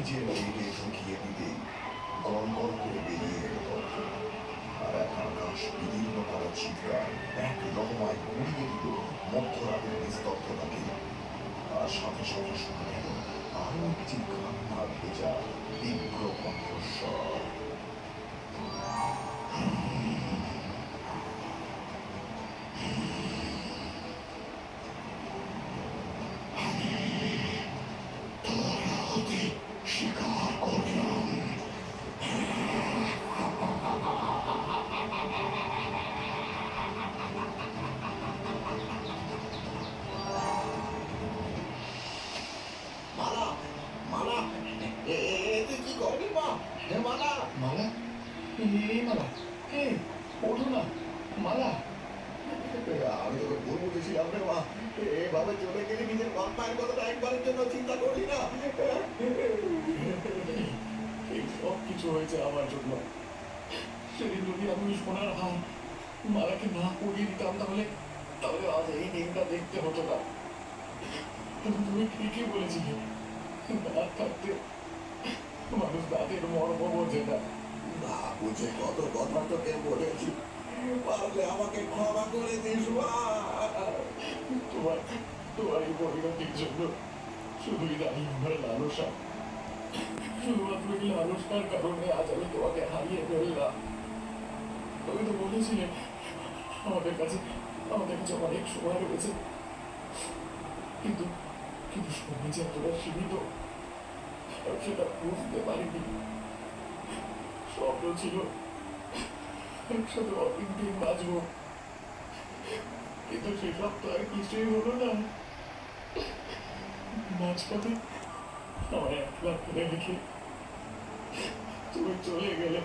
নিজের পেটে ঢুকিয়ে দিতেই গল গল করে বেরিয়ে এলো তত্ত্ব। আর এক আকাশ বিদীর্ণ করা চিত্রা এক লহমায় গুড়িয়ে দিল মধ্যরাতের নিস্তব্ধতাকে। আর সাথে সাথে শুনে গেল আরো একটি কান্না ভেজা তীব্র কণ্ঠস্বর। স্বীকার করলাম, মালা মালা তুই কি করবি মা? মালা মালা, এই মালা, এই ওঠো না মালা। আমি তোকে ভুল বুঝেছিলাম রে মা। এভাবে চলে গেলে নিজের বাপ মায়ের কথাটা একবারের জন্য চিন্তা করলি না। এই সব কিছু হয়েছে আমার জন্য। সেদিন যদি আমি সোনার হার মালাকে না পরিয়ে দিতাম তাহলে তাহলে আজ এই দিনটা দেখতে হতো না। কিন্তু তুমি ঠিকই বলেছিলে, দাঁত থাকতে মানুষ দাঁতের মর্ম বোঝে না। না বুঝে কত কথা তোকে বলেছি, পারলে আমাকে ক্ষমা করে দিস মা। তোমার তোমার এই পরিণতির জন্য শুধুই দাঁড়িয়ে আমার লালসা। শুধুমাত্র এই লালসার কারণে আজ আমি তোমাকে হারিয়ে ফেললাম। তুমি তো বলেছিলে আমাদের কাছে অনেক সময় রয়েছে, কিন্তু কিন্তু সময় যে এতটা সীমিত সেটা বুঝতে পারিনি। স্বপ্ন ছিল একসাথে অনেক দিন বাঁচবো, কিন্তু সেসব তো আর কিছুই হলো না। মাঝপথে আমার একলা ফেলে রেখে তুমি চলে গেলে।